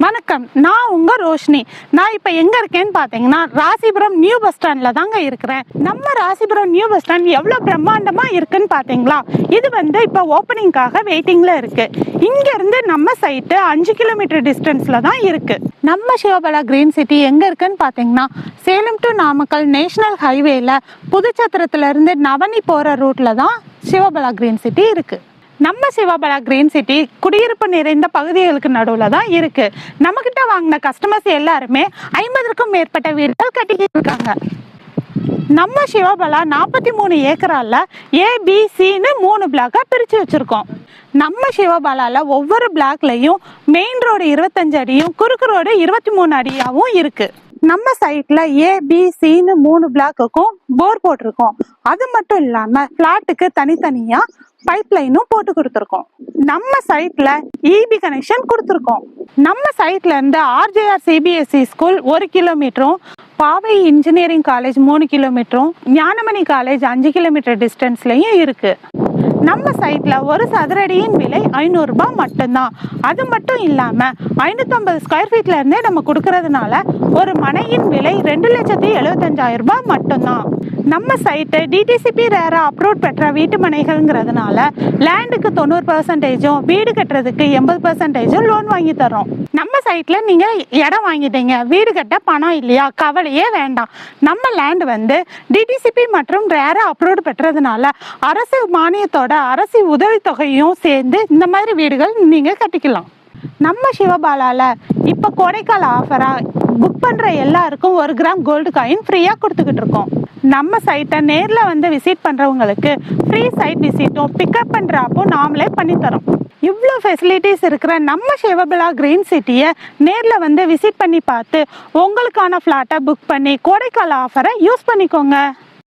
வணக்கம், நான் உங்க ரோஷினி. நான் இப்ப எங்க இருக்கேன்னு பாத்தீங்கன்னா ராசிபுரம் நியூ பஸ் ஸ்டாண்ட்ல தாங்க இருக்கிறேன். நம்ம ராசிபுரம் நியூ பஸ் ஸ்டாண்ட் எவ்வளவு பிரம்மாண்டமா இருக்குன்னு பாத்தீங்களா? இது இப்ப ஓப்பனிங்காக வெயிட்டிங்ல இருக்கு. இங்க இருந்து நம்ம சைட்டு 5 கிலோமீட்டர் டிஸ்டன்ஸ்ல தான் இருக்கு. நம்ம சிவபாலா கிரீன் சிட்டி எங்க இருக்குன்னு பாத்தீங்கன்னா சேலம் டு நாமக்கல் நேஷனல் ஹைவேல புதுச்சத்திரத்துல இருந்து நவனி போற ரூட்ல தான் சிவபாலா கிரீன் சிட்டி இருக்கு. நம்ம சிவபாலா கிரீன் சிட்டி குடியிருப்பு நிறைந்த பகுதிகளுக்கு நடுவில் தான் இருக்கு. நம்ம கிட்ட வாங்கின கஸ்டமர்ஸ் எல்லாருமே 50க்கும் மேற்பட்ட வீடுகள் கட்டிக்கிட்டு இருக்காங்க. நம்ம சிவபாலா 43 ஏக்கரால ஏபிசின்னு 3 பிளாக்கா பிரிச்சு வச்சிருக்கோம். நம்ம சிவபாலால ஒவ்வொரு பிளாக்லயும் மெயின் ரோடு 25 அடியும் குறுக்கு ரோடு 23 அடியாவும் இருக்கு. நம்ம சைட்ல ஏபிசின்னு 3 பிளாக்குக்கும் போர் போட்டிருக்கோம். அது மட்டும் இல்லாம பிளாட்டுக்கு தனித்தனியா பைப் லைனும் போட்டு கொடுத்துருக்கோம். நம்ம சைட்ல இபி கனெக்ஷன் கொடுத்துருக்கோம். நம்ம சைட்ல இருந்து ஆர்ஜேஆர் சிபிஎஸ்இ ஸ்கூல் 1 கிலோமீட்டரும், பாவை இன்ஜினியரிங் காலேஜ் 3 கிலோமீட்டரும், ஞானமணி காலேஜ் 5 கிலோமீட்டர் டிஸ்டன்ஸ்லயும் இருக்கு. நம்ம சைட்ல ஒரு சதுரடியின் விலை 500 ரூபாய் மட்டும்தான். அது மட்டும் இல்லாம 550 ஸ்கொயர் ஃபீட்ல இருந்தே நம்ம கொடுக்கறதுனால ஒரு மனையின் விலை 2,75,000 ரூபாய் மட்டும்தான். நம்ம சைட்டு டிடிசிபி ரேரா அப்ரூவ் பெற்ற வீட்டு மனைகள்ங்கிறதுனால லேண்டுக்கு 90%, வீடு கட்டுறதுக்கு 80% லோன் வாங்கி தரோம். நம்ம சைட்ல நீங்க இடம் வாங்கிட்டீங்க, வீடு கட்ட பணம் இல்லையா, கவலையே வேண்டாம். நம்ம லேண்ட் டிடிசிபி மற்றும் ரேரா அப்ரூவ் பெற்றதுனால அரசு மானியத்தோட அரசு உதவித்தொகையும் சேர்ந்து இந்த மாதிரி வீடுகள் நீங்க கட்டிக்கலாம். நம்ம சிவபாலால இப்ப கோடைக்கால ஆஃபரா புக் பண்ற எல்லாருக்கும் 1 கிராம் கோல்டு காயின் ஃப்ரீயா கொடுத்துக்கிட்டு இருக்கோம். நம்ம சைட்டை நேர்ல விசிட் பண்றவங்களுக்கு ஃப்ரீ சைட் விசிட்டும் பிக்கப் பண்றப்போ நாமளே பண்ணி தரோம். இவ்வளோ ஃபெசிலிட்டிஸ் இருக்கிற நம்ம சிவபாலா கிரீன் சிட்டியை நேர்ல விசிட் பண்ணி பார்த்து உங்களுக்கான ஃப்ளாட்டை புக் பண்ணி கோடைக்கால ஆஃபரை யூஸ் பண்ணிக்கோங்க.